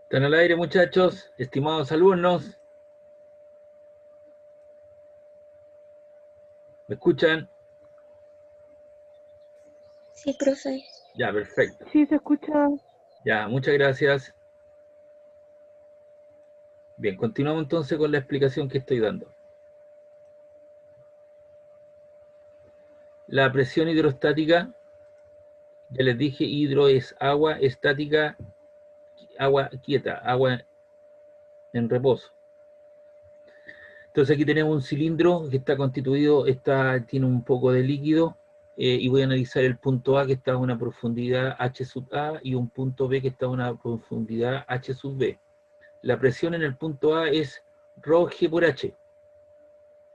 ¿Están al aire, muchachos? Estimados alumnos. ¿Me escuchan? Sí, profe. Ya, perfecto. Sí, se escucha. Ya, muchas gracias. Bien, continuamos entonces con la explicación que estoy dando. La presión hidrostática, ya les dije, hidro es agua, estática, agua quieta, agua en reposo. Entonces aquí tenemos un cilindro que está constituido, tiene un poco de líquido, y voy a analizar el punto A que está a una profundidad H sub A y un punto B que está a una profundidad H sub B. La presión en el punto A es ρg por H,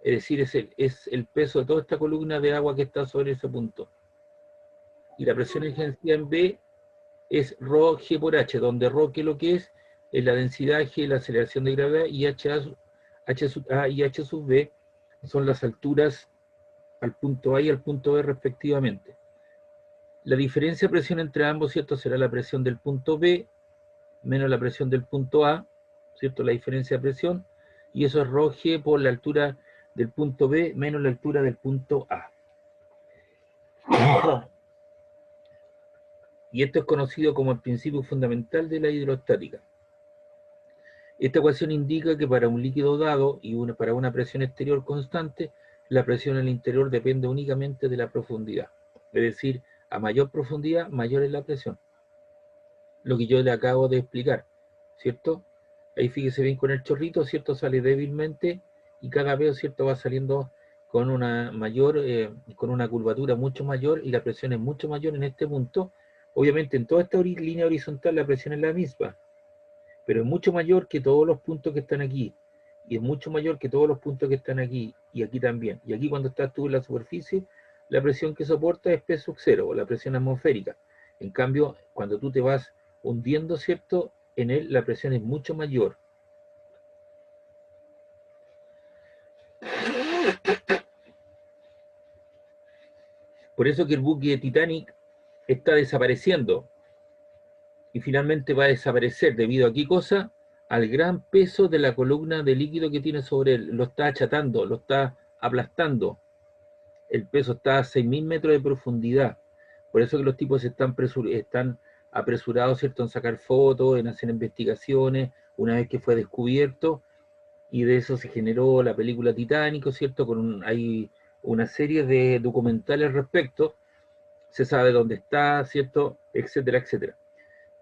es decir, es el peso de toda esta columna de agua que está sobre ese punto. Y la presión ejercida en B es ρg por H, donde ρ, que es lo que es la densidad, G, la aceleración de gravedad, y H sub A y H sub B son las alturas al punto A y al punto B respectivamente. La diferencia de presión entre ambos, ¿cierto?, será la presión del punto B menos la presión del punto A, ¿cierto?, la diferencia de presión, y eso es ρg por la altura del punto B menos la altura del punto A. Y esto es conocido como el principio fundamental de la hidrostática. Esta ecuación indica que para un líquido dado y para una presión exterior constante, la presión en el interior depende únicamente de la profundidad. Es decir, a mayor profundidad, mayor es la presión. Lo que yo le acabo de explicar, ¿cierto? Ahí fíjese bien con el chorrito, ¿cierto? Sale débilmente y cada vez, ¿cierto?, va saliendo con una mayor, con una curvatura mucho mayor, y la presión es mucho mayor en este punto. Obviamente en toda esta línea horizontal la presión es la misma, pero es mucho mayor que todos los puntos que están aquí, y es mucho mayor que todos los puntos que están aquí, y aquí también. Y aquí cuando estás tú en la superficie, la presión que soporta es P sub 0, o la presión atmosférica. En cambio, cuando tú te vas hundiendo, ¿cierto?, en él la presión es mucho mayor. Por eso que el buque Titanic está desapareciendo, y finalmente va a desaparecer debido a qué cosa, al gran peso de la columna de líquido que tiene sobre él. Lo está achatando, lo está aplastando. El peso está a 6.000 metros de profundidad. Por eso que los tipos están apresurados, ¿cierto?, en sacar fotos, en hacer investigaciones, una vez que fue descubierto, y de eso se generó la película Titanic, ¿cierto? Hay una serie de documentales al respecto, se sabe dónde está, ¿cierto?, etcétera, etcétera.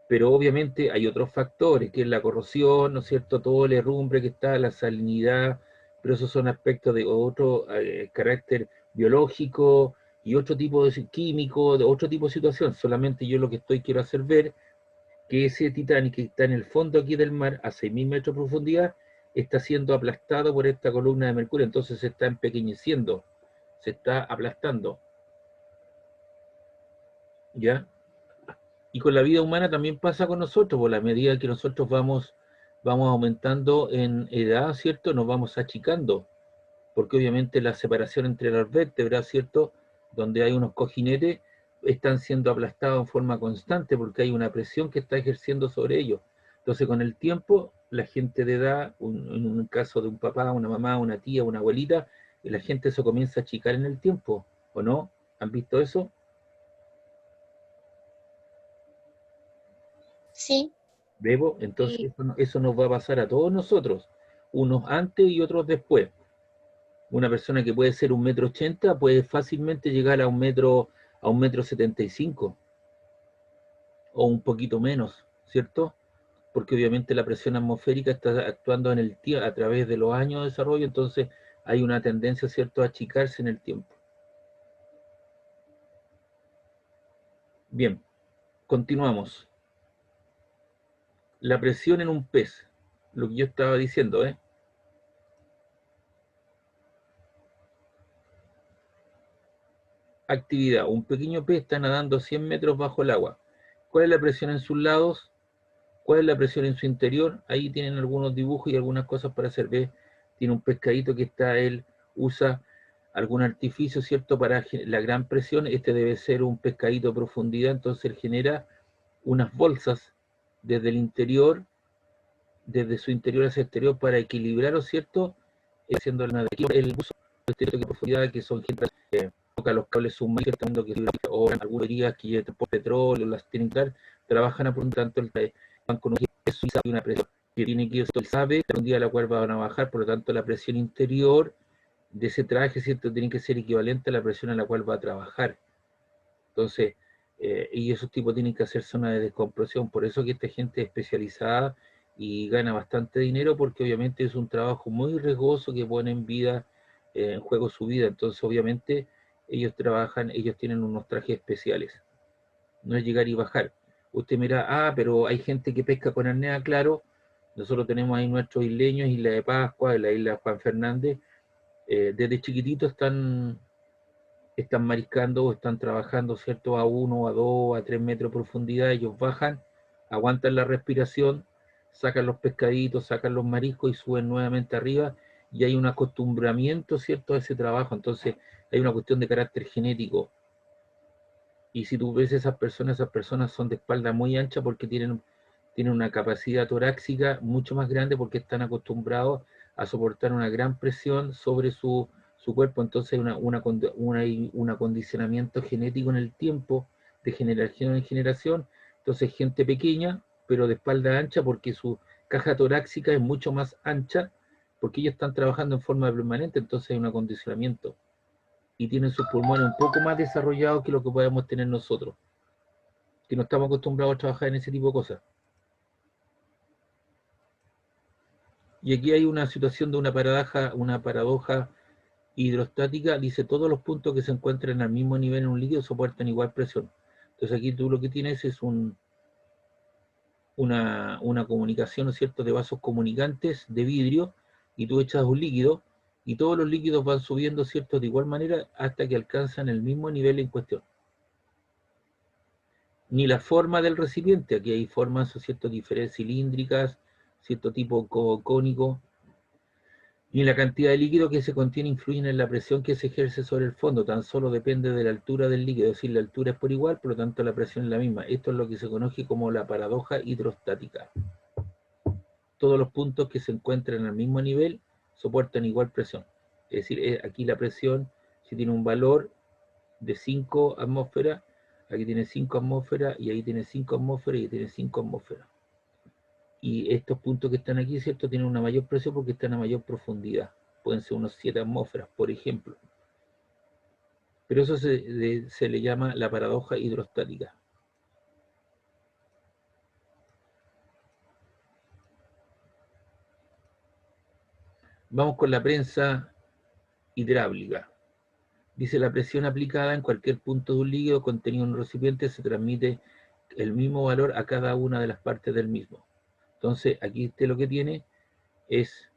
Pero obviamente hay otros factores, que es la corrosión, ¿no es cierto?, todo el herrumbre que está, la salinidad, pero esos son aspectos de otro carácter biológico y otro tipo de químico, de otro tipo de situación. Solamente yo lo que quiero hacer ver que ese Titanic que está en el fondo aquí del mar, a 6.000 metros de profundidad, está siendo aplastado por esta columna de mercurio, entonces se está empequeñeciendo, se está aplastando. ¿Ya? Y con la vida humana también pasa con nosotros, por la medida que nosotros vamos aumentando en edad, ¿cierto?, nos vamos achicando, porque obviamente la separación entre las vértebras, ¿cierto?, donde hay unos cojinetes, están siendo aplastados en forma constante porque hay una presión que está ejerciendo sobre ellos. Entonces, con el tiempo, la gente de edad, en un caso de un papá, una mamá, una tía, una abuelita, la gente se comienza a achicar en el tiempo, ¿o no? ¿Han visto eso? Sí. Bebo, entonces eso nos va a pasar a todos nosotros, unos antes y otros después. Una persona que puede ser 1,80 m puede fácilmente llegar a 1,75 m o un poquito menos, ¿cierto? Porque obviamente la presión atmosférica está actuando a través de los años de desarrollo, entonces hay una tendencia, ¿cierto?, a achicarse en el tiempo. Bien, continuamos. La presión en un pez, lo que yo estaba diciendo, ¿eh? Actividad. Un pequeño pez está nadando 100 metros bajo el agua. ¿Cuál es la presión en sus lados? ¿Cuál es la presión en su interior? Ahí tienen algunos dibujos y algunas cosas para hacer. ¿Ves? Tiene un pescadito que él usa algún artificio, ¿cierto?, para la gran presión. Este debe ser un pescadito de profundidad, entonces él genera unas bolsas desde el interior, desde su interior hacia el exterior, para equilibrar, ¿cierto? Haciendo el uso de profundidad, que son gente que toca los cables submarinos, o algunas heridas que llevan por petróleo, las tienen que dar, trabajan a por tanto van con un peso y una presión que tiene que ir, sabe, un día la cual van a bajar, por lo tanto la presión interior de ese traje, ¿cierto? Tiene que ser equivalente a la presión a la cual va a trabajar. Entonces, y esos tipos tienen que hacer zona de descompresión, por eso que esta gente es especializada y gana bastante dinero, porque obviamente es un trabajo muy riesgoso que pone en vida, en juego su vida. Entonces obviamente ellos trabajan, ellos tienen unos trajes especiales, no es llegar y bajar. Usted mira, pero hay gente que pesca con arnea, claro, nosotros tenemos ahí nuestros isleños, Isla de Pascua, la isla Juan Fernández, desde chiquititos están mariscando o están trabajando, ¿cierto? A 1, a 2, a 3 metros de profundidad, ellos bajan, aguantan la respiración, sacan los pescaditos, sacan los mariscos y suben nuevamente arriba, y hay un acostumbramiento, ¿cierto?, a ese trabajo. Entonces hay una cuestión de carácter genético. Y si tú ves esas personas son de espalda muy ancha porque tienen una capacidad torácica mucho más grande, porque están acostumbrados a soportar una gran presión sobre su cuerpo. Entonces hay un acondicionamiento genético en el tiempo, de generación en generación. Entonces gente pequeña, pero de espalda ancha, porque su caja torácica es mucho más ancha, porque ellos están trabajando en forma permanente, entonces hay un acondicionamiento. Y tienen sus pulmones un poco más desarrollados que lo que podemos tener nosotros, que no estamos acostumbrados a trabajar en ese tipo de cosas. Y aquí hay una situación de una paradoja hidrostática. Dice: todos los puntos que se encuentran al mismo nivel en un líquido soportan igual presión. Entonces aquí tú lo que tienes es una comunicación, ¿no es cierto?, de vasos comunicantes de vidrio, y tú echas un líquido y todos los líquidos van subiendo, ¿cierto?, de igual manera hasta que alcanzan el mismo nivel en cuestión. Ni la forma del recipiente, aquí hay formas, ¿cierto?, diferentes, cilíndricas, cierto tipo cónico, ni la cantidad de líquido que se contiene influyen en la presión que se ejerce sobre el fondo, tan solo depende de la altura del líquido, es decir, la altura es por igual, por lo tanto la presión es la misma. Esto es lo que se conoce como la paradoja hidrostática. Todos los puntos que se encuentran al mismo nivel soportan igual presión. Es decir, aquí la presión, si tiene un valor de 5 atmósferas, aquí tiene 5 atmósferas, y ahí tiene 5 atmósferas, y tiene 5 atmósferas. Y estos puntos que están aquí, ¿cierto?, tienen una mayor presión porque están a mayor profundidad. Pueden ser unos 7 atmósferas, por ejemplo. Pero eso se le llama la paradoja hidrostática. Vamos con la prensa hidráulica. Dice: la presión aplicada en cualquier punto de un líquido contenido en un recipiente se transmite el mismo valor a cada una de las partes del mismo. Entonces, aquí usted lo que tiene es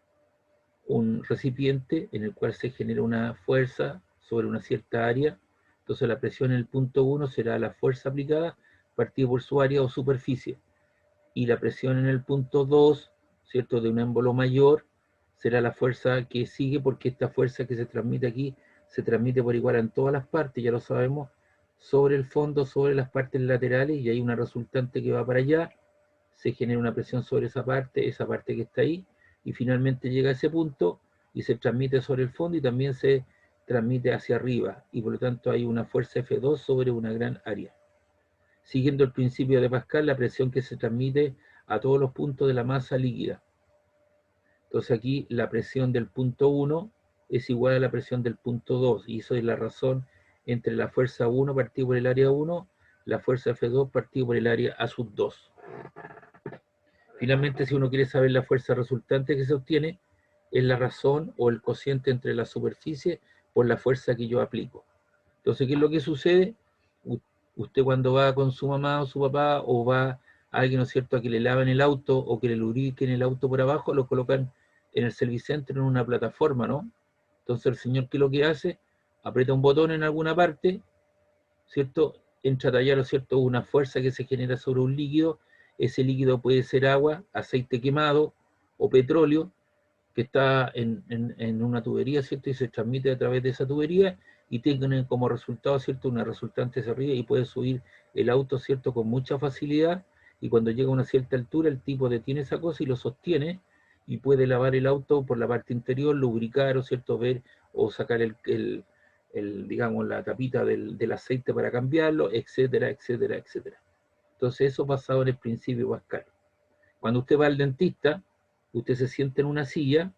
un recipiente en el cual se genera una fuerza sobre una cierta área. Entonces la presión en el punto 1 será la fuerza aplicada partida por su área o superficie, y la presión en el punto 2, ¿cierto?, de un émbolo mayor, será la fuerza que sigue, porque esta fuerza que se transmite aquí se transmite por igual en todas las partes, ya lo sabemos, sobre el fondo, sobre las partes laterales, y hay una resultante que va para allá, se genera una presión sobre esa parte que está ahí, y finalmente llega a ese punto y se transmite sobre el fondo y también se transmite hacia arriba, y por lo tanto hay una fuerza F2 sobre una gran área. Siguiendo el principio de Pascal, la presión que se transmite a todos los puntos de la masa líquida. Entonces aquí la presión del punto 1 es igual a la presión del punto 2, y eso es la razón entre la fuerza 1 partido por el área 1, la fuerza F2 partido por el área A sub 2. Finalmente, si uno quiere saber la fuerza resultante que se obtiene, es la razón o el cociente entre la superficie por la fuerza que yo aplico. Entonces, ¿qué es lo que sucede? Usted, cuando va con su mamá o su papá, o va a alguien, ¿no es cierto?, a que le laven el auto o que le lubriquen el auto por abajo, lo colocan en el servicentro en una plataforma, ¿no? Entonces el señor, ¿qué es lo que hace? Aprieta un botón en alguna parte, ¿cierto? Entra a tallar, ¿cierto?, una fuerza que se genera sobre un líquido. Ese líquido puede ser agua, aceite quemado o petróleo, que está en una tubería, ¿cierto?, y se transmite a través de esa tubería, y tiene como resultado, ¿cierto?, una resultante hacia arriba y puede subir el auto, ¿cierto?, con mucha facilidad, y cuando llega a una cierta altura el tipo detiene esa cosa y lo sostiene y puede lavar el auto por la parte interior, lubricar, o cierto, ver o sacar digamos, la tapita del aceite para cambiarlo, etcétera, etcétera, etcétera. Entonces eso basado en el principio Pascal. Cuando usted va al dentista, usted se sienta en una silla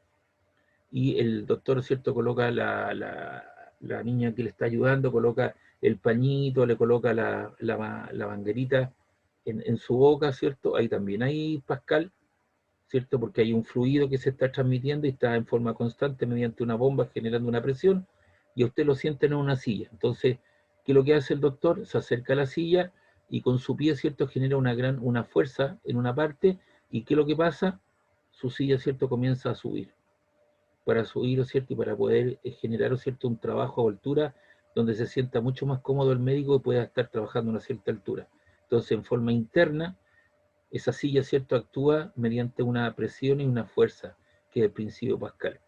y el doctor, ¿cierto?, coloca la niña que le está ayudando, coloca el pañito, le coloca la manguerita en su boca, ¿cierto? Ahí también hay Pascal, ¿cierto? Porque hay un fluido que se está transmitiendo y está en forma constante mediante una bomba generando una presión, y usted lo siente en una silla. Entonces, ¿qué es lo que hace el doctor? Se acerca a la silla y con su pie, ¿cierto?, genera una fuerza en una parte, y ¿qué es lo que pasa? Su silla, ¿cierto?, comienza a subir. Para subir, ¿cierto?, y para poder generar, ¿cierto?, un trabajo a altura donde se sienta mucho más cómodo el médico y pueda estar trabajando a una cierta altura. Entonces, en forma interna, esa silla, ¿cierto?, actúa mediante una presión y una fuerza, que es el principio Pascal.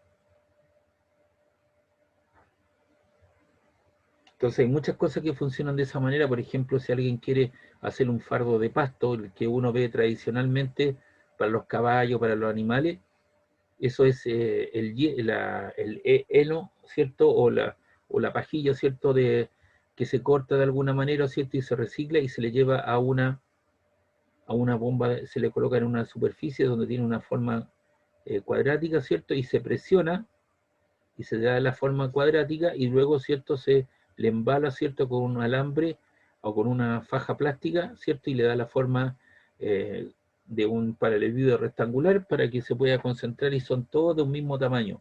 Entonces hay muchas cosas que funcionan de esa manera. Por ejemplo, si alguien quiere hacer un fardo de pasto, el que uno ve tradicionalmente para los caballos, para los animales, eso es el heno, ¿cierto? O la pajilla, ¿cierto?, que se corta de alguna manera, ¿cierto?, y se recicla y se le lleva a una bomba, se le coloca en una superficie donde tiene una forma cuadrática, ¿cierto? Y se presiona y se da la forma cuadrática, y luego, ¿cierto?, se le embala, ¿cierto?, con un alambre o con una faja plástica, ¿cierto? Y le da la forma eh, de un paralelepípedo rectangular para que se pueda concentrar, y son todos de un mismo tamaño.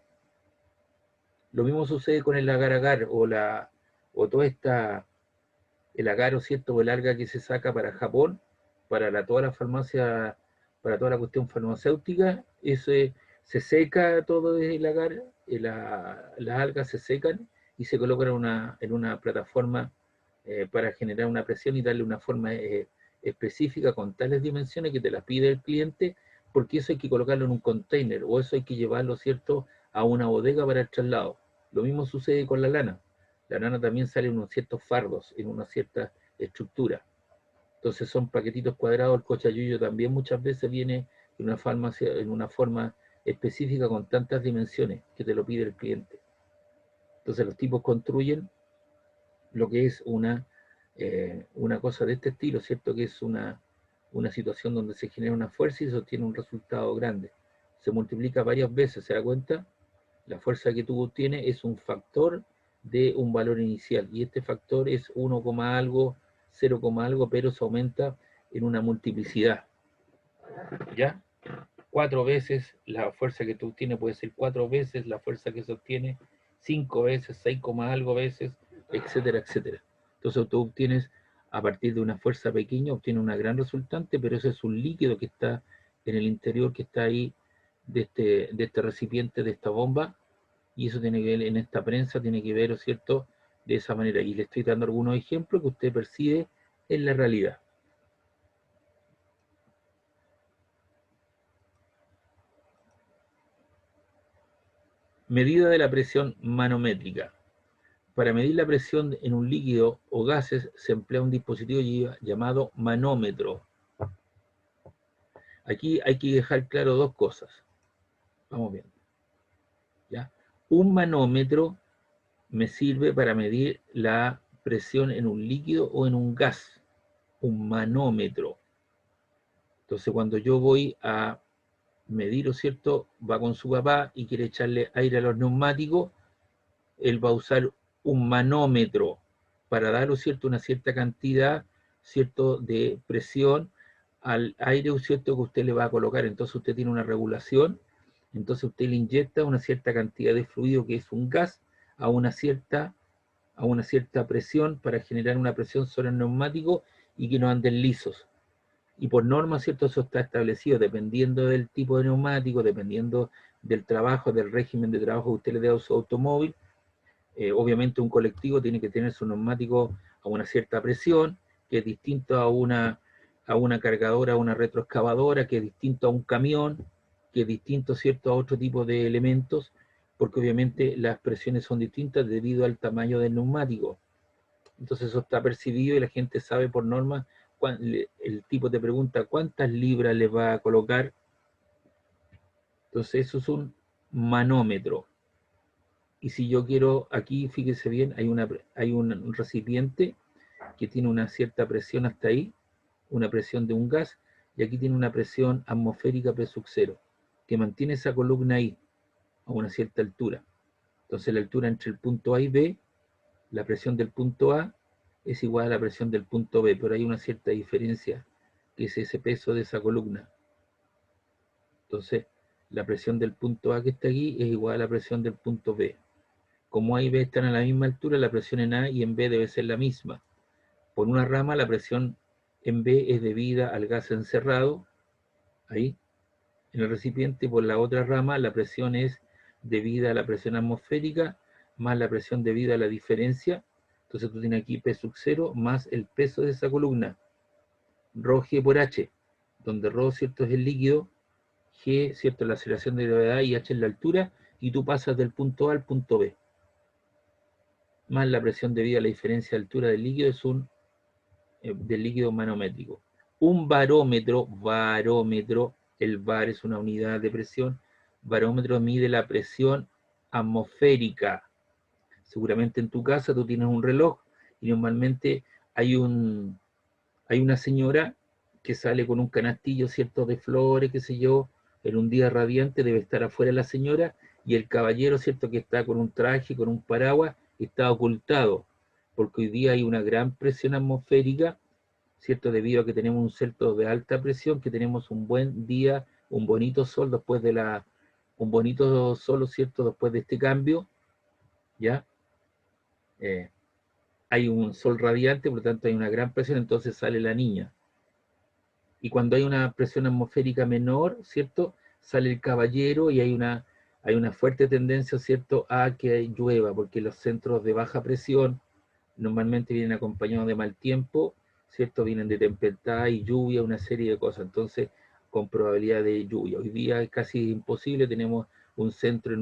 Lo mismo sucede con el agar-agar o toda el agaro, ¿cierto?, o el alga que se saca para Japón, toda la farmacia, para toda la cuestión farmacéutica. Se seca todo el agar, las algas se secan y se colocan en una plataforma para generar una presión y darle una forma específica con tales dimensiones que te las pide el cliente, porque eso hay que colocarlo en un container, o eso hay que llevarlo, ¿cierto?, a una bodega para el traslado. Lo mismo sucede con la lana. La lana también sale en unos ciertos fardos, en una cierta estructura. Entonces son paquetitos cuadrados. El cochayuyo también muchas veces viene en una forma específica con tantas dimensiones que te lo pide el cliente. Entonces los tipos construyen lo que es una cosa de este estilo, ¿cierto? Que es una situación donde se genera una fuerza y eso tiene un resultado grande. Se multiplica varias veces, ¿se da cuenta? La fuerza que tú tienes es un factor de un valor inicial, y este factor es 1, algo, 0, algo, pero se aumenta en una multiplicidad, ¿ya? 4 veces la fuerza que tú obtienes puede ser 4 veces la fuerza que se obtiene, 5 veces, 6, algo veces, etcétera, etcétera. Entonces tú obtienes, a partir de una fuerza pequeña, obtienes una gran resultante, pero ese es un líquido que está en el interior, que está ahí de este recipiente, de esta bomba, y eso tiene que ver en esta prensa, tiene que ver, ¿cierto?, de esa manera. Y le estoy dando algunos ejemplos que usted percibe en la realidad. Medida de la presión manométrica. Para medir la presión en un líquido o gases se emplea un dispositivo llamado manómetro. Aquí hay que dejar claro dos cosas. Vamos bien. ¿Ya? Un manómetro me sirve para medir la presión en un líquido o en un gas. Un manómetro. Entonces, cuando yo voy a medir, ¿o cierto?, va con su papá y quiere echarle aire a los neumáticos, él va a usar un manómetro para dar, ¿o cierto?, una cierta cantidad, ¿cierto?, de presión al aire, ¿o cierto?, que usted le va a colocar. Entonces usted tiene una regulación, entonces usted le inyecta una cierta cantidad de fluido, que es un gas, a una cierta presión, para generar una presión sobre el neumático y que no anden lisos. Y por norma, ¿cierto?, eso está establecido dependiendo del tipo de neumático, dependiendo del trabajo, del régimen de trabajo que usted le dé a su automóvil. Obviamente un colectivo tiene que tener su neumático a una cierta presión, que es distinto a una cargadora, a una retroexcavadora, que es distinto a un camión, que es distinto, ¿cierto?, a otro tipo de elementos, porque obviamente las presiones son distintas debido al tamaño del neumático. Entonces eso está percibido y la gente sabe por norma, el tipo te pregunta cuántas libras le va a colocar. Entonces eso es un manómetro. Y si yo quiero, aquí fíjese bien, hay un recipiente que tiene una cierta presión hasta ahí, una presión de un gas, y aquí tiene una presión atmosférica P sub 0, que mantiene esa columna ahí, a una cierta altura. Entonces la altura entre el punto A y B, la presión del punto A es igual a la presión del punto B, pero hay una cierta diferencia, que es ese peso de esa columna. Entonces, la presión del punto A que está aquí es igual a la presión del punto B. Como A y B están a la misma altura, la presión en A y en B debe ser la misma. Por una rama, la presión en B es debida al gas encerrado, ahí, en el recipiente, y por la otra rama, la presión es debida a la presión atmosférica, más la presión debida a la diferencia. Entonces tú tienes aquí P sub 0 más el peso de esa columna, ρ G por H, donde ρ, ¿cierto?, es el líquido, G, ¿cierto?, la aceleración de gravedad y H es la altura, y tú pasas del punto A al punto B. Más la presión debida a la diferencia de altura del líquido es del líquido manométrico. Un barómetro, el bar es una unidad de presión, barómetro mide la presión atmosférica. Seguramente en tu casa tú tienes un reloj y normalmente hay una señora que sale con un canastillo, ¿cierto?, de flores, qué sé yo, en un día radiante debe estar afuera la señora, y el caballero, ¿cierto?, que está con un traje, con un paraguas, está ocultado, porque hoy día hay una gran presión atmosférica, ¿cierto?, debido a que tenemos un centro de alta presión, que tenemos un buen día, un bonito sol después de un bonito sol, ¿cierto?, después de este cambio, ¿ya? Hay un sol radiante, por lo tanto hay una gran presión, entonces sale la niña. Y cuando hay una presión atmosférica menor, ¿cierto?, sale el caballero, y hay una fuerte tendencia, ¿cierto?, a que llueva, porque los centros de baja presión normalmente vienen acompañados de mal tiempo, ¿cierto?, vienen de tempestad y lluvia, una serie de cosas, entonces con probabilidad de lluvia. Hoy día es casi imposible, tenemos un centro en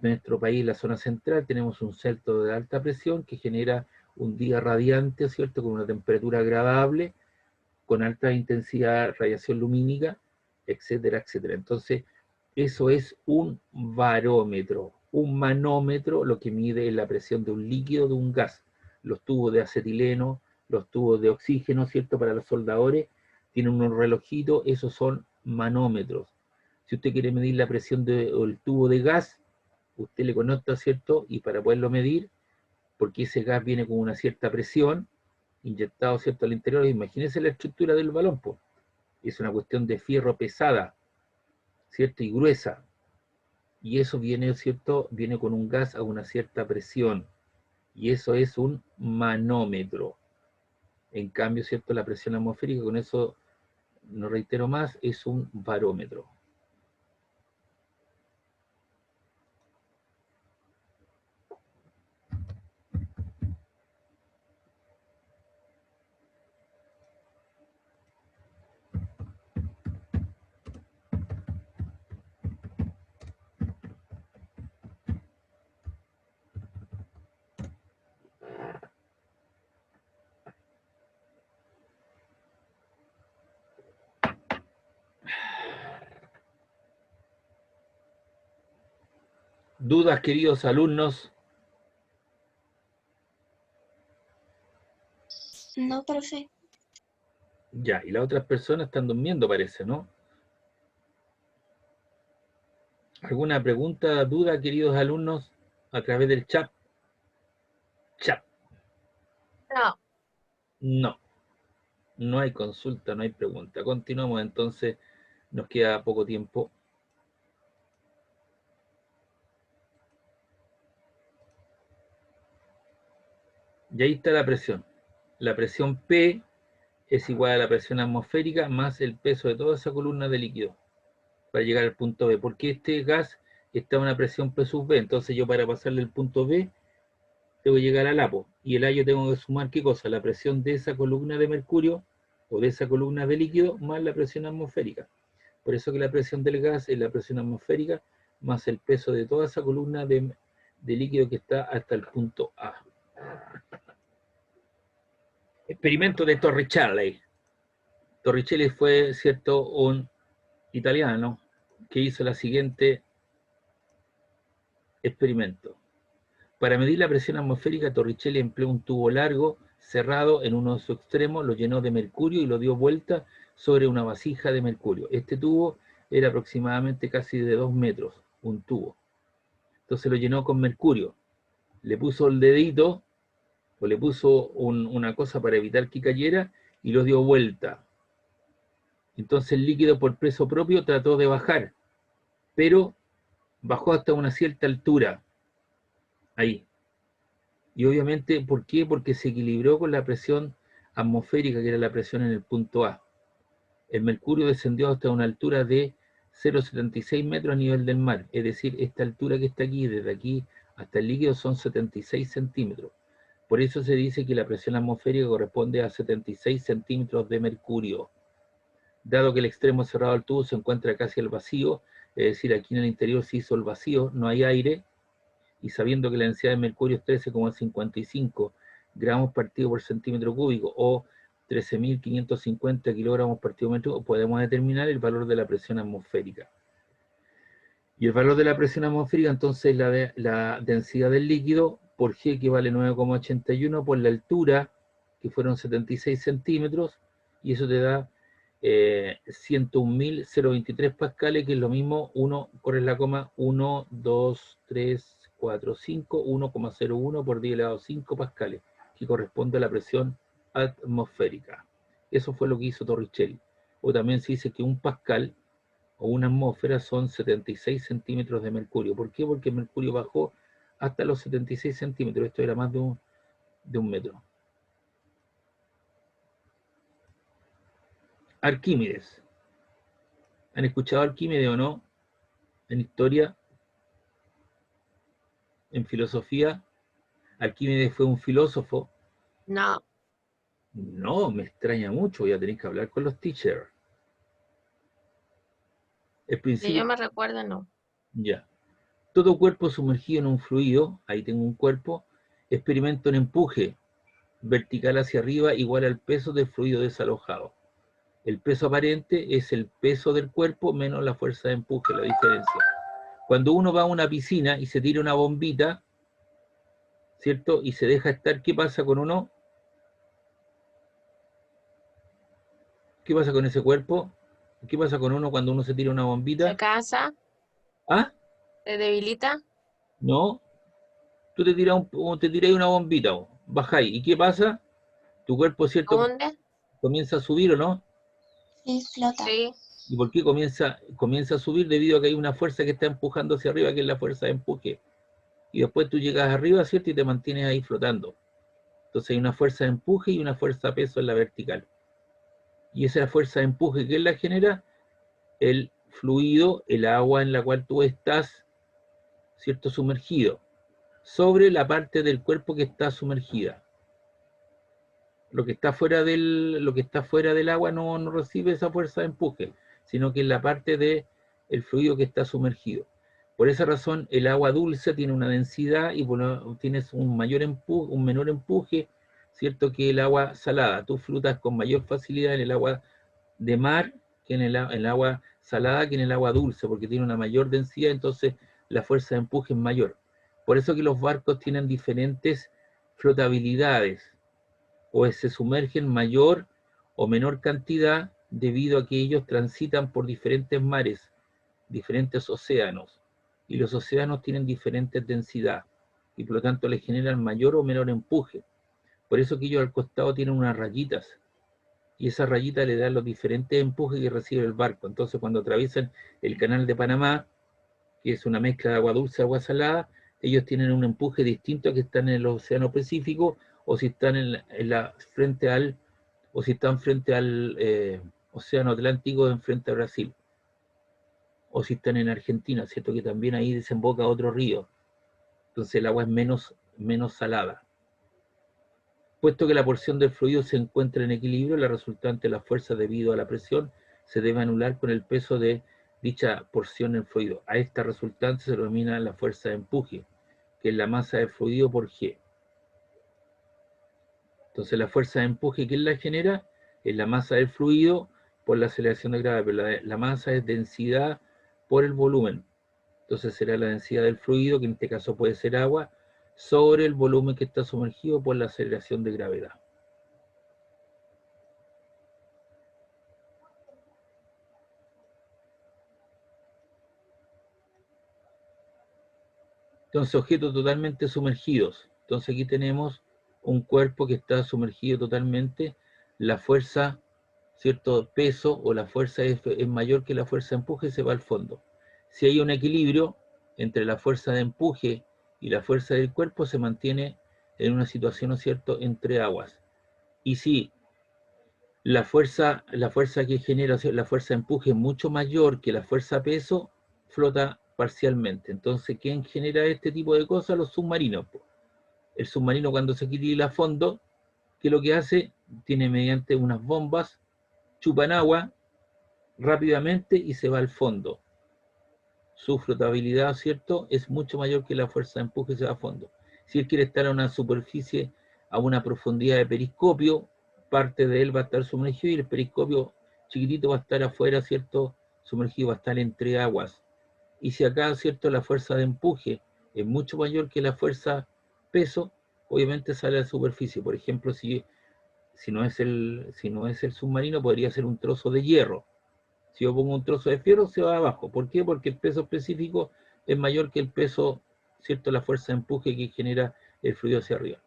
nuestro país, la zona central, tenemos un centro de alta presión que genera un día radiante, ¿cierto?, con una temperatura agradable, con alta intensidad, radiación lumínica, etcétera, etcétera. Entonces, eso es un barómetro. Un manómetro lo que mide es la presión de un líquido, de un gas. Los tubos de acetileno, los tubos de oxígeno, ¿cierto?, para los soldadores, tienen unos relojitos, esos son manómetros. Si usted quiere medir la presión del tubo de gas, usted le conecta, ¿cierto?, y para poderlo medir, porque ese gas viene con una cierta presión, inyectado, ¿cierto?, al interior. Imagínense la estructura del balón, pues. Es una cuestión de fierro pesada, ¿cierto?, y gruesa. Y eso viene, ¿cierto?, viene con un gas a una cierta presión. Y eso es un manómetro. En cambio, ¿cierto?, la presión atmosférica, con eso, no reitero más, es un barómetro. ¿Dudas, queridos alumnos? No, profe. Ya, y las otras personas están durmiendo, parece, ¿no? ¿Alguna pregunta, duda, queridos alumnos, a través del chat? Chat. No. No, no hay consulta, no hay pregunta. Continuamos entonces, nos queda poco tiempo. Y ahí está la presión. La presión P es igual a la presión atmosférica más el peso de toda esa columna de líquido para llegar al punto B. Porque este gas está a una presión P sub B, entonces yo para pasarle el punto B tengo que llegar al A, y el A yo tengo que sumar ¿qué cosa? La presión de esa columna de mercurio o de esa columna de líquido más la presión atmosférica. Por eso que la presión del gas es la presión atmosférica más el peso de toda esa columna de líquido que está hasta el punto A. Experimento de Torricelli. Torricelli fue, cierto, un italiano que hizo la siguiente experimento. Para medir la presión atmosférica, Torricelli empleó un tubo largo, cerrado en uno de sus extremos, lo llenó de mercurio y lo dio vuelta sobre una vasija de mercurio. Este tubo era aproximadamente casi de 2 metros, un tubo. Entonces lo llenó con mercurio. Le puso el dedito, o le puso una cosa para evitar que cayera, y lo dio vuelta. Entonces el líquido por peso propio trató de bajar, pero bajó hasta una cierta altura. Ahí. Y obviamente, ¿por qué? Porque se equilibró con la presión atmosférica, que era la presión en el punto A. El mercurio descendió hasta una altura de 0,76 metros a nivel del mar. Es decir, esta altura que está aquí, desde aquí hasta el líquido, son 76 centímetros. Por eso se dice que la presión atmosférica corresponde a 76 centímetros de mercurio. Dado que el extremo cerrado del tubo se encuentra casi al vacío, es decir, aquí en el interior se hizo el vacío, no hay aire, y sabiendo que la densidad de mercurio es 13,55 gramos partido por centímetro cúbico o 13.550 kilogramos partido por metro, podemos determinar el valor de la presión atmosférica. Y el valor de la presión atmosférica, entonces, la densidad del líquido por G, que vale 9,81 por la altura, que fueron 76 centímetros, y eso te da 101.023 pascales, que es lo mismo, 1, corres la coma, 1, 2, 3, 4, 5, 1,01 por 10 elevado a 5 pascales, que corresponde a la presión atmosférica. Eso fue lo que hizo Torricelli. O también se dice que un pascal o una atmósfera son 76 centímetros de mercurio. ¿Por qué? Porque el mercurio bajó hasta los 76 centímetros. Esto era más de un metro. Arquímedes. ¿Han escuchado Arquímedes o no? En historia, en filosofía. Arquímedes fue un filósofo. No, No, me extraña mucho. Voy a tener que hablar con los teachers. El que yo principio, me recuerdo, no. ya. Todo cuerpo sumergido en un fluido, ahí tengo un cuerpo, experimenta un empuje vertical hacia arriba igual al peso del fluido desalojado. El peso aparente es el peso del cuerpo menos la fuerza de empuje, la diferencia. Cuando uno va a una piscina y se tira una bombita, ¿cierto? Y se deja estar, ¿qué pasa con uno? ¿Qué pasa con ese cuerpo? ¿Qué pasa con uno cuando uno se tira una Se bombita? cansa, ¿Ah? se debilita, No. Tú te tiras una bombita, bajáis. ¿Y qué pasa? Tu cuerpo, ¿cierto? hunde, Comienza a subir, ¿o no? sí, flota. Sí, ¿Y por qué comienza a subir? Debido a que hay una fuerza que está empujando hacia arriba, que es la fuerza de empuje. Y después tú llegas arriba, ¿cierto? Y te mantienes ahí flotando. Entonces hay una fuerza de empuje y una fuerza de peso en la vertical. Y esa fuerza de empuje, ¿qué la genera? El fluido, el agua en la cual tú estás, ¿cierto? Sumergido, sobre la parte del cuerpo que está sumergida. Lo que está fuera del agua no recibe esa fuerza de empuje, sino que es la parte del fluido que está sumergido. Por esa razón, el agua dulce tiene una densidad y tienes un menor empuje, ¿cierto? Que el agua salada. Tú flotas con mayor facilidad en el agua de mar que en el agua salada que en el agua dulce, porque tiene una mayor densidad, entonces la fuerza de empuje es mayor. Por eso que los barcos tienen diferentes flotabilidades, o se sumergen mayor o menor cantidad debido a que ellos transitan por diferentes mares, diferentes océanos, y los océanos tienen diferentes densidad, y por lo tanto les generan mayor o menor empuje. Por eso que ellos al costado tienen unas rayitas, y esa rayita le da los diferentes empujes que recibe el barco. Entonces cuando atraviesan el canal de Panamá, que es una mezcla de agua dulce y agua salada, ellos tienen un empuje distinto a que están en el Océano Pacífico, o si están frente al Océano Atlántico frente a Brasil, o si están en Argentina, ¿cierto? Que también ahí desemboca otro río, entonces el agua es menos salada. Puesto que la porción del fluido se encuentra en equilibrio, la resultante de la fuerza debido a la presión se debe anular con el peso de dicha porción del fluido. A esta resultante se denomina la fuerza de empuje, que es la masa del fluido por G. Entonces la fuerza de empuje, ¿quién la genera? Es la masa del fluido por la aceleración de gravedad, pero la masa es densidad por el volumen. Entonces será la densidad del fluido, que en este caso puede ser agua, sobre el volumen que está sumergido por la aceleración de gravedad. Entonces, objetos totalmente sumergidos. Entonces aquí tenemos un cuerpo que está sumergido totalmente. La fuerza, cierto peso o la fuerza es mayor que la fuerza de empuje, se va al fondo. Si hay un equilibrio entre la fuerza de empuje y la fuerza del cuerpo, se mantiene en una situación, ¿no es cierto?, entre aguas. Y si la fuerza que genera, o sea, la fuerza de empuje es mucho mayor que la fuerza peso, flota parcialmente. Entonces, ¿quién genera este tipo de cosas? Los submarinos. El submarino, cuando se equilibra a fondo, ¿qué es lo que hace? Tiene, mediante unas bombas, chupan agua rápidamente y se va al fondo. Su flotabilidad, ¿cierto?, es mucho mayor que la fuerza de empuje, se va a fondo. Si él quiere estar a una superficie, a una profundidad de periscopio, parte de él va a estar sumergido y el periscopio chiquitito va a estar afuera, ¿cierto?, sumergido, va a estar entre aguas. Y si acá, ¿cierto?, la fuerza de empuje es mucho mayor que la fuerza peso, obviamente sale a la superficie. Por ejemplo, si no es el submarino, podría ser un trozo de hierro. Si yo pongo un trozo de fierro, se va abajo. ¿Por qué? Porque el peso específico es mayor que el peso, ¿cierto?, la fuerza de empuje que genera el fluido hacia arriba.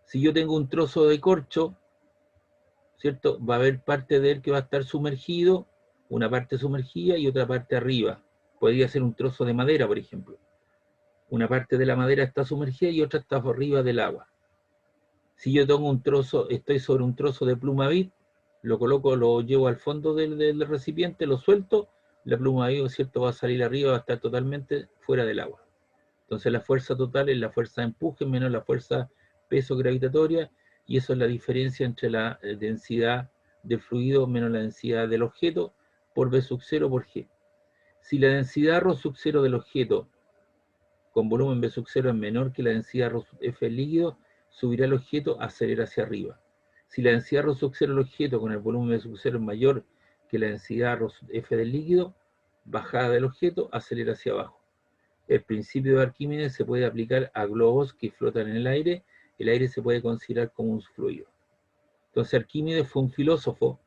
Si yo tengo un trozo de corcho, ¿cierto?, va a haber parte de él que va a estar sumergido, una parte sumergida y otra parte arriba. Podría ser un trozo de madera, por ejemplo. Una parte de la madera está sumergida y otra está arriba del agua. Si yo tengo un trozo, estoy sobre un trozo de Plumavit, lo coloco, lo llevo al fondo del recipiente, lo suelto, la Plumavit, ¿cierto?, va a salir arriba, va a estar totalmente fuera del agua. Entonces la fuerza total es la fuerza de empuje menos la fuerza peso gravitatoria, y eso es la diferencia entre la densidad del fluido menos la densidad del objeto por V sub 0 por G. Si la densidad ρ sub 0 del objeto con volumen V sub 0 es menor que la densidad ρ sub F del líquido, subirá el objeto, acelera hacia arriba. Si la densidad ρ sub 0 del objeto con el volumen V sub 0 es mayor que la densidad ρ sub F del líquido, bajada del objeto, acelera hacia abajo. El principio de Arquímedes se puede aplicar a globos que flotan en el aire se puede considerar como un fluido. Entonces Arquímedes fue un filósofo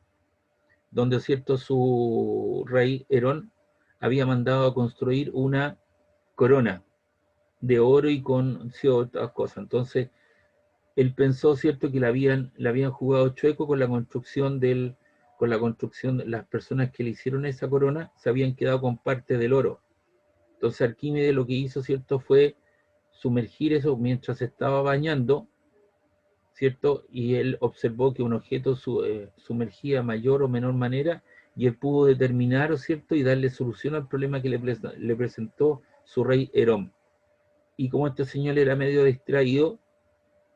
donde, ¿cierto?, su rey Herón había mandado a construir una corona de oro y con ciertas cosas. Entonces él pensó, ¿cierto?, que le habían jugado chueco con la construcción las personas que le hicieron esa corona se habían quedado con parte del oro. Entonces Arquímedes lo que hizo, ¿cierto?, fue sumergir eso mientras se estaba bañando, ¿cierto? Y él observó que un objeto sumergía mayor o menor manera, y él pudo determinar, ¿cierto?, y darle solución al problema que le presentó su rey Herón. Y como este señor era medio distraído,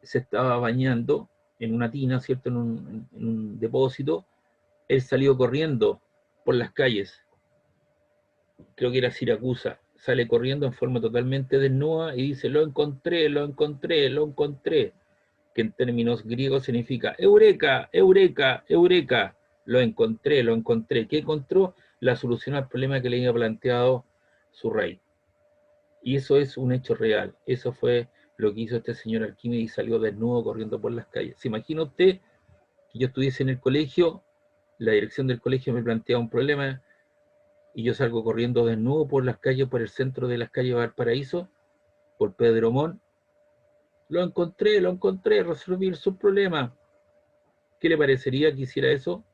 se estaba bañando en una tina, ¿cierto?, en un depósito, él salió corriendo por las calles, creo que era Siracusa, sale corriendo en forma totalmente desnuda y dice: lo encontré, lo encontré, lo encontré, que en términos griegos significa eureka, eureka, eureka, lo encontré, lo encontré. ¿Qué encontró? La solución al problema que le había planteado su rey. Y eso es un hecho real. Eso fue lo que hizo este señor Arquímedes, y salió desnudo corriendo por las calles. ¿Se imagina usted que yo estuviese en el colegio, la dirección del colegio me plantea un problema y yo salgo corriendo desnudo por las calles, por el centro de las calles de Valparaíso, por Pedro Montt? Lo encontré, resolví su problema. ¿Qué le parecería que hiciera eso?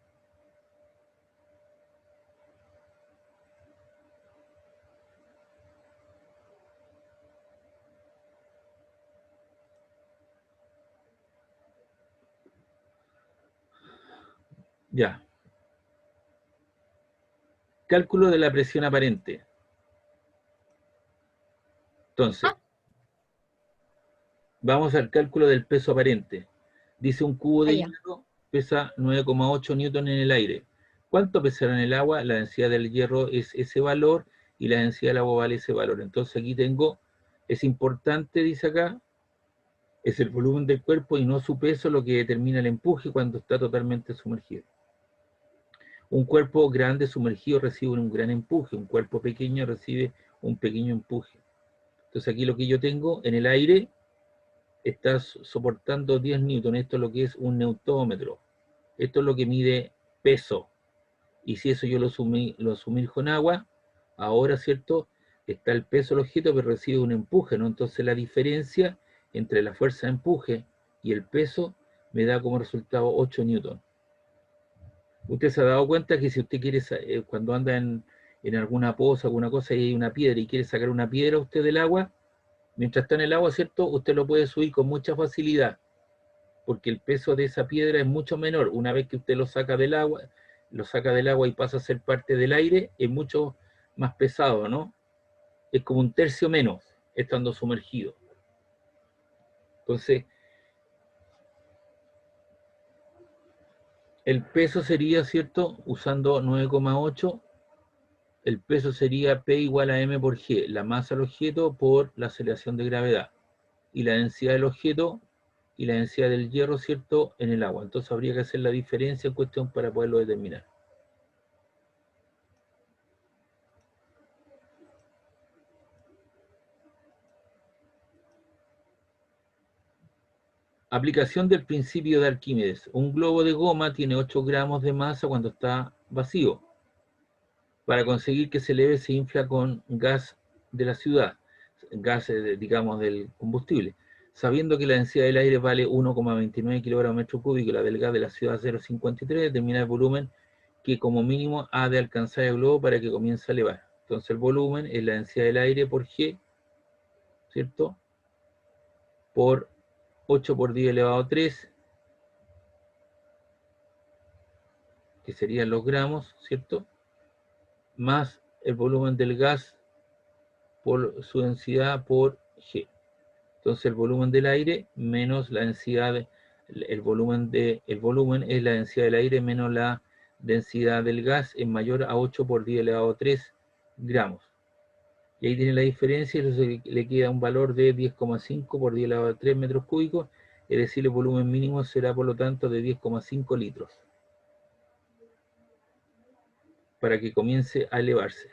Ya. Cálculo de la presión aparente. Entonces, vamos al cálculo del peso aparente. Dice un cubo de Allá. hierro pesa 9,8 newton en el aire. ¿Cuánto pesará en el agua? La densidad del hierro es ese valor y la densidad del agua vale ese valor. Entonces aquí tengo, es importante, dice acá, es el volumen del cuerpo y no su peso lo que determina el empuje cuando está totalmente sumergido. Un cuerpo grande sumergido recibe un gran empuje, un cuerpo pequeño recibe un pequeño empuje. Entonces aquí lo que yo tengo en el aire está soportando 10 newtons, esto es lo que es un newtómetro. Esto es lo que mide peso. Y si eso yo lo sumerjo en agua, ahora, ¿cierto? Está el peso del objeto, pero recibe un empuje, ¿no? Entonces la diferencia entre la fuerza de empuje y el peso me da como resultado 8 newtons. Usted se ha dado cuenta que si usted quiere, cuando anda en alguna poza, alguna cosa, y hay una piedra y quiere sacar una piedra usted del agua, mientras está en el agua, ¿cierto? Usted lo puede subir con mucha facilidad, porque el peso de esa piedra es mucho menor. Una vez que usted lo saca del agua y pasa a ser parte del aire, es mucho más pesado, ¿no? Es como un tercio menos estando sumergido. Entonces, el peso sería, ¿cierto? Usando 9,8, el peso sería P igual a M por G, la masa del objeto por la aceleración de gravedad, y la densidad del objeto y la densidad del hierro, ¿cierto?, en el agua. Entonces habría que hacer la diferencia en cuestión para poderlo determinar. Aplicación del principio de Arquímedes. Un globo de goma tiene 8 gramos de masa cuando está vacío. Para conseguir que se eleve se infla con gas de la ciudad, gas, digamos, del combustible. Sabiendo que la densidad del aire vale 1,29 kilogramos metro cúbico y la del gas de la ciudad 0,53, determina el volumen que como mínimo ha de alcanzar el globo para que comience a elevar. Entonces el volumen es la densidad del aire por G, ¿cierto? Por 8 por 10 elevado a 3, que serían los gramos, ¿cierto? Más el volumen del gas por su densidad por G. Entonces el volumen del aire menos la densidad, el volumen es la densidad del aire menos la densidad del gas es mayor a 8 por 10 elevado a 3 gramos. Y ahí tiene la diferencia, y le queda un valor de 10,5 por 10 elevado a 3 metros cúbicos, es decir, el volumen mínimo será por lo tanto de 10,5 litros para que comience a elevarse.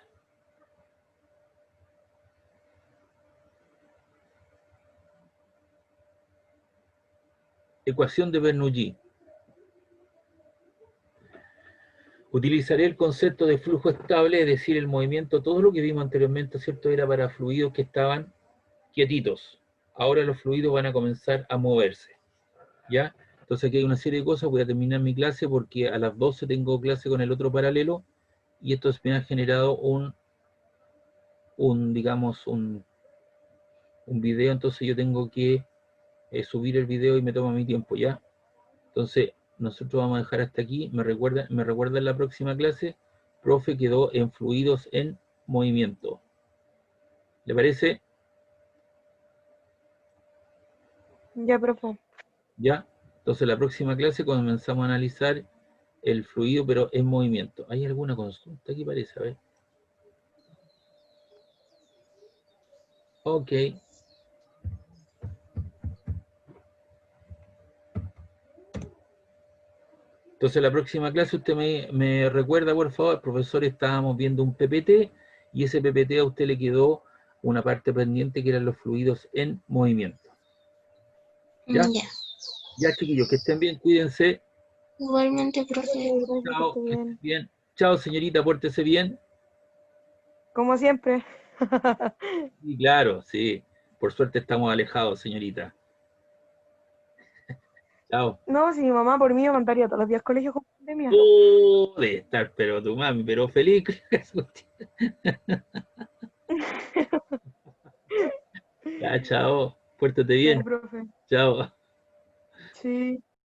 Ecuación de Bernoulli. Utilizaré el concepto de flujo estable, es decir, el movimiento, todo lo que vimos anteriormente, ¿cierto? Era para fluidos que estaban quietitos. Ahora los fluidos van a comenzar a moverse, ¿ya? Entonces aquí hay una serie de cosas, voy a terminar mi clase porque a las 12 tengo clase con el otro paralelo y esto me ha generado digamos, un video, entonces yo tengo que subir el video y me toma mi tiempo, ¿ya? Entonces, nosotros vamos a dejar hasta aquí. Me recuerda en la próxima clase, profe, quedó en fluidos en movimiento. ¿Le parece? Ya, profe. Ya. Entonces, la próxima clase comenzamos a analizar el fluido, pero en movimiento. ¿Hay alguna consulta aquí parece? A ver. Ok. Entonces, la próxima clase usted me recuerda, por favor, profesor, estábamos viendo un PPT y ese PPT a usted le quedó una parte pendiente que eran los fluidos en movimiento. ¿Ya? Ya. Ya, chiquillos, que estén bien, cuídense. Igualmente, profe. Chao, que estén bien. Chao, señorita, pórtese bien. Como siempre. Sí, claro, sí. Por suerte estamos alejados, señorita. Chao. No, si mi mamá por mí me mandaría todos los días al colegio con pandemia. De estar, pero tu mami, pero feliz. Ya, chao. Pórtate Ya, bien. profe. Chao. Sí.